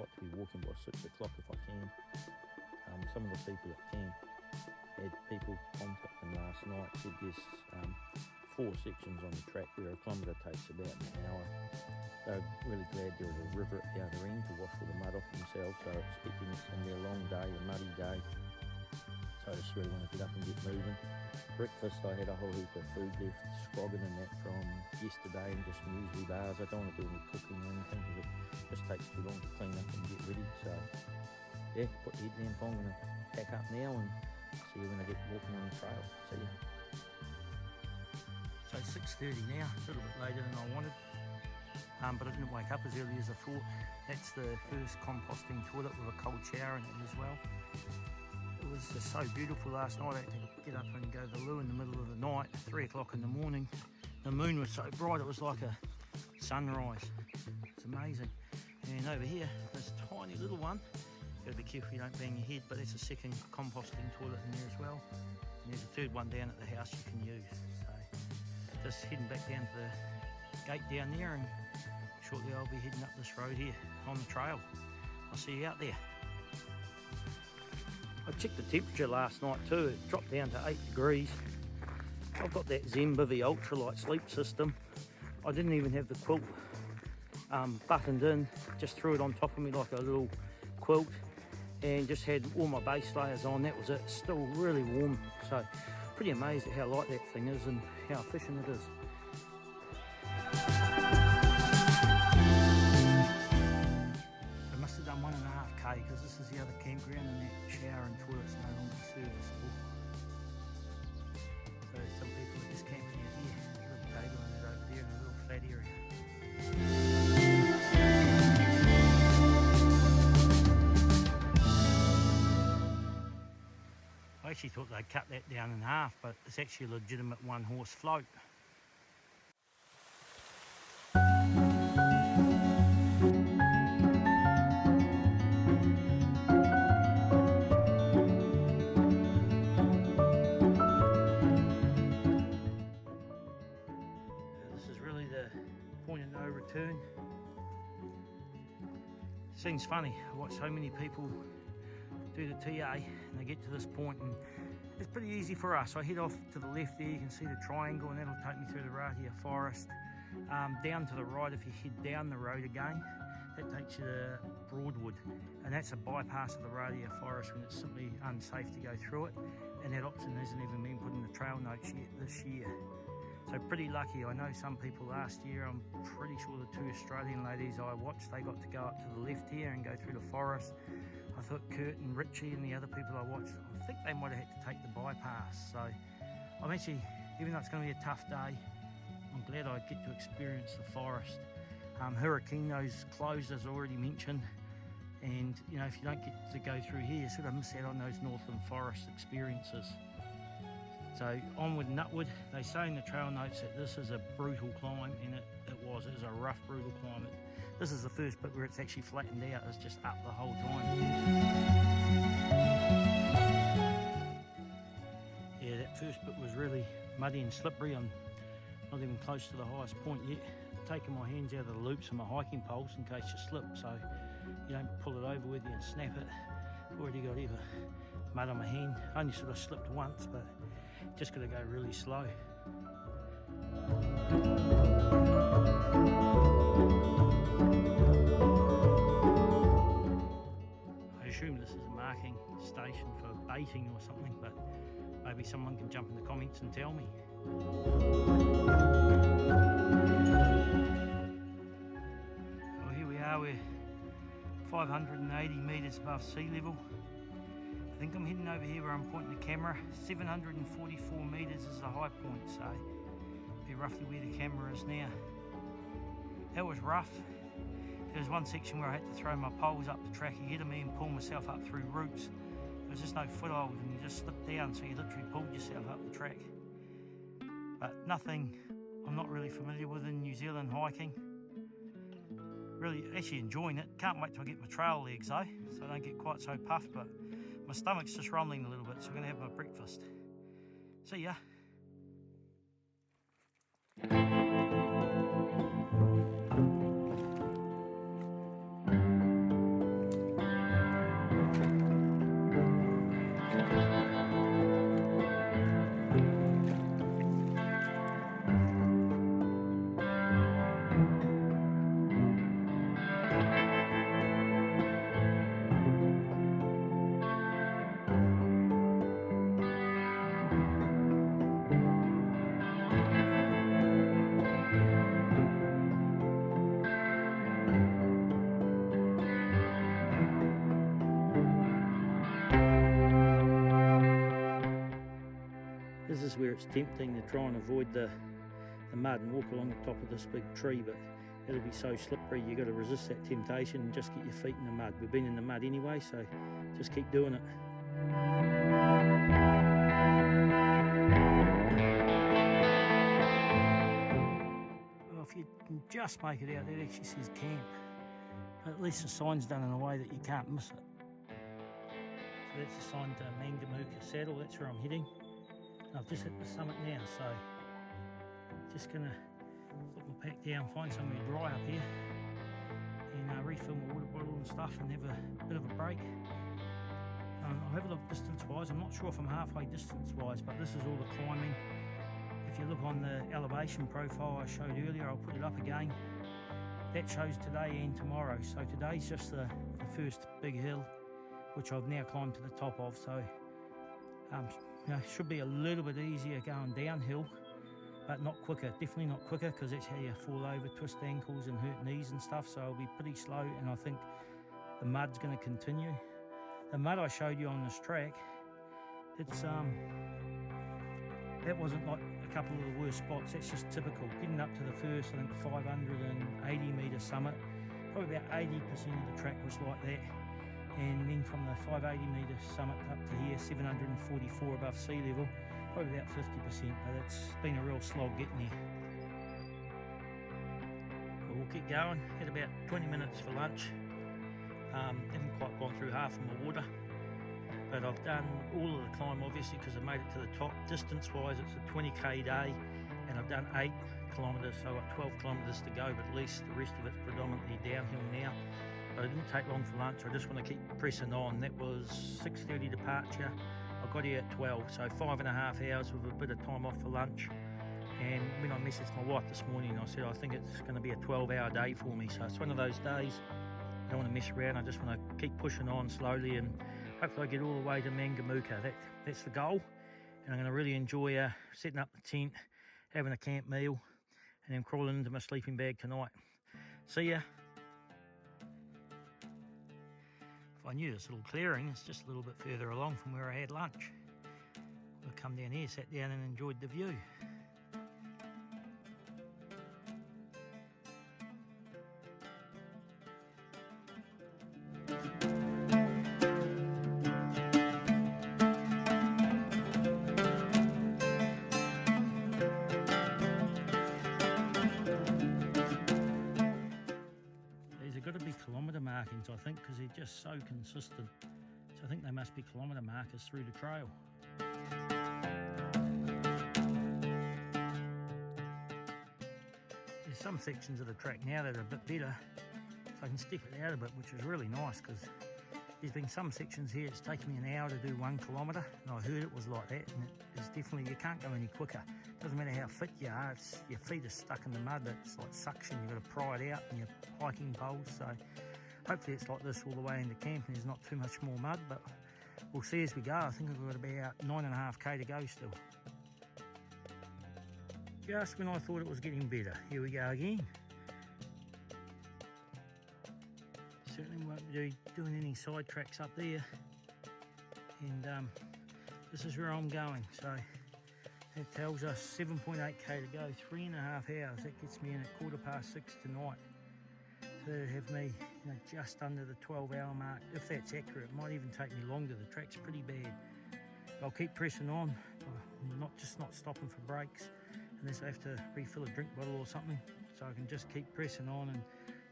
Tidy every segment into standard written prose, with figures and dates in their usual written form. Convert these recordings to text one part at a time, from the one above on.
like to be walking by 6 o'clock if I can. Some of the people at camp had people contact them last night, said there's 4 sections on the track where a kilometre takes about an hour. They're really glad there was a river at the other end to wash all the mud off themselves, so expecting it's going to be a long day, a muddy day. So I just really want to get up and get moving. Breakfast, I had a whole heap of food left, scrogging and that from yesterday, and just muesli bars. I don't want to do any cooking or anything because it just takes too long to clean up and get ready. So yeah, put the head lamp on, I'm going to pack up now and see you when I get walking on the trail. See you. So 6:30 now, a little bit later than I wanted, but I didn't wake up as early as I thought. That's the first composting toilet with a cold shower in it as well. It was just so beautiful last night. I had to get up and go to the loo in the middle of the night, 3 o'clock in the morning. The moon was so bright, it was like a sunrise. It's amazing. And over here, this tiny little one, gotta be careful you don't bang your head, but there's a second composting toilet in there as well. And there's a third one down at the house you can use. So just heading back down to the gate down there, and shortly I'll be heading up this road here on the trail. I'll see you out there. I checked the temperature last night too, it dropped down to 8 degrees. I've got that Zenbivy ultralight sleep system. I didn't even have the quilt buttoned in, just threw it on top of me like a little quilt and just had all my base layers on, that was it. Still really warm, so pretty amazed at how light that thing is and how efficient it is. I must have done 1.5k because this is the other campground and that shower and toilet's no longer serviceable. So some people are just camping out here. There's a little table and over there in a little flat area. I actually thought they'd cut that down in half, but it's actually a legitimate 1-horse float. This is really the point of no return. Seems funny, I watch so many people do the TA and they get to this point, and it's pretty easy for us. I head off to the left there, you can see the triangle, and that'll take me through the Ratia forest. Down to the right, if you head down the road again, that takes you to Broadwood, and that's a bypass of the Ratia forest when it's simply unsafe to go through it, and that option hasn't even been put in the trail notes yet this year. So pretty lucky. I know some people last year, I'm pretty sure the 2 Australian ladies I watched, they got to go up to the left here and go through the forest. I thought Kurt and Richie and the other people I watched, I think they might have had to take the bypass. So I'm actually, even though it's going to be a tough day, I'm glad I get to experience the forest. Hurricane's closed, as I already mentioned, and you know, if you don't get to go through here, you sort of miss out on those Northland Forest experiences. So onward and upward. They say in the trail notes that this is a brutal climb, and it was a rough, brutal climb. This is the first bit where it's actually flattened out. It's just up the whole time. Yeah, that first bit was really muddy and slippery. I'm not even close to the highest point yet. I've taken my hands out of the loops of my hiking poles in case you slip, so you don't pull it over with you and snap it. Already got either mud on my hand. I only sort of slipped once, but just got to go really slow. I assume this is a marking station for baiting or something, but maybe someone can jump in the comments and tell me. Well, here we are, we're 580 metres above sea level. I think I'm heading over here where I'm pointing the camera. 744 metres is the high point, so be roughly where the camera is now. That was rough. There was one section where I had to throw my poles up the track ahead of me and pull myself up through roots. There was just no foothold and you just slipped down, so you literally pulled yourself up the track. But nothing I'm not really familiar with in New Zealand hiking. Really actually enjoying it. Can't wait till I get my trail legs though, so I don't get quite so puffed, but my stomach's just rumbling a little bit, so I'm going to have my breakfast. See ya. where it's tempting to try and avoid the mud and walk along the top of this big tree, but it'll be so slippery. You've got to resist that temptation and just get your feet in the mud. We've been in the mud anyway, so just keep doing it. Well, if you can just make it out, that actually says camp. But at least the sign's done in a way that you can't miss it. So that's the sign to Makene Saddle, that's where I'm heading. I've just hit the summit now, so just gonna put my pack down, find somewhere dry up here, and refill my water bottle and stuff and have a bit of a break. I'll have a look distance-wise. I'm not sure if I'm halfway distance-wise, but this is all the climbing. If you look on the elevation profile I showed earlier, I'll put it up again. That shows today and tomorrow. So today's just the first big hill, which I've now climbed to the top of. So you know, should be a little bit easier going downhill, but not quicker. Definitely not quicker, because that's how you fall over, twist ankles and hurt knees and stuff. So I'll be pretty slow, and I think the mud's going to continue. The mud I showed you on this track, it's that wasn't like a couple of the worst spots. That's just typical. Getting up to the first, I think 580 metre summit, probably about 80% of the track was like that. And then from the 580 metre summit up to here, 744 above sea level, probably about 50%, but it's been a real slog getting there. But we'll keep going. Had about 20 minutes for lunch. Haven't quite gone through half of my water, but I've done all of the climb obviously because I made it to the top. Distance wise, it's a 20k day, and I've done 8 kilometres, so I've got 12 kilometres to go, but at least the rest of it's predominantly downhill now. But it didn't take long for lunch. I just want to keep pressing on. That was 6:30 departure. I got here at 12, so 5.5 hours with a bit of time off for lunch. And when I messaged my wife this morning, I said I think it's going to be a 12-hour day for me. So it's one of those days I don't want to mess around. I just want to keep pushing on slowly, and hopefully I get all the way to Makene. That's the goal. And I'm going to really enjoy setting up the tent, having a camp meal, and then crawling into my sleeping bag tonight. See ya. If I knew this little clearing, it's just a little bit further along from where I had lunch. I've come down here, sat down and enjoyed the view. Got to be kilometre markings, I think, because they're just so consistent. So I think they must be kilometre markers through the trail. There's some sections of the track now that are a bit better, so I can step it out a bit, which is really nice, because there's been some sections here it's taken me an hour to do 1 kilometre, and I heard it was like that, and it's definitely, you can't go any quicker. Doesn't matter how fit you are, your feet are stuck in the mud. It's like suction. You've got to pry it out in your hiking poles. So hopefully it's like this all the way into camp and there's not too much more mud, but we'll see as we go. I think we've got about 9.5k to go still. Just when I thought it was getting better, here we go again. Certainly won't be doing any side tracks up there, and this is where I'm going. So it tells us 7.8k to go, 3.5 hours. That gets me in at 6:15 tonight to have me, you know, just under the 12-hour mark. If that's accurate, it might even take me longer. The track's pretty bad. I'll keep pressing on, not stopping for breaks, unless I have to refill a drink bottle or something. So I can just keep pressing on and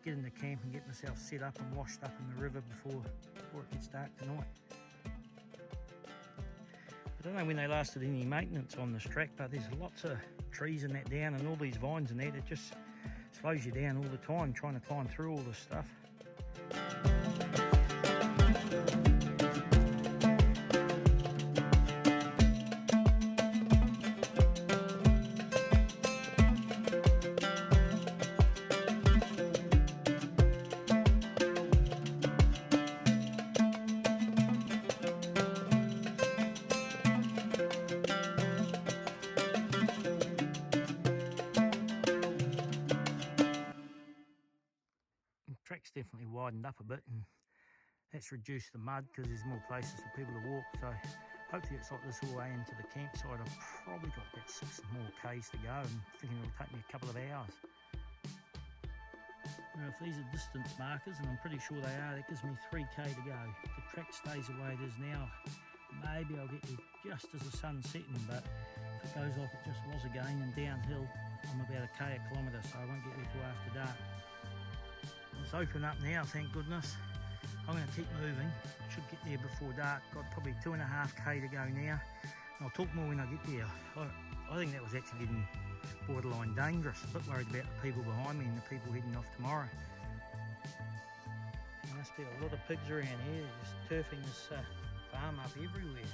get into camp and get myself set up and washed up in the river before it gets dark tonight. I don't know when they last did any maintenance on this track, but there's lots of trees and that down and all these vines and that. It just slows you down all the time trying to climb through all this stuff. Track's definitely widened up a bit, and that's reduced the mud because there's more places for people to walk. So hopefully it's like this all the way into the campsite. I've probably got about 6 more k's to go, and thinking it'll take me a couple of hours. Now, if these are distance markers, and I'm pretty sure they are, that gives me 3k to go. If the track stays the way it is now, maybe I'll get there just as the sun's setting, but if it goes like it just was again and downhill, I'm about a kilometre, so I won't get there till after dark. It's open up now, thank goodness. I'm going to keep moving. Should get there before dark. Got probably 2.5k to go now. I'll talk more when I get there. I think that was actually getting borderline dangerous. A bit worried about the people behind me and the people heading off tomorrow. There must be a lot of pigs around here, just turfing this farm up everywhere.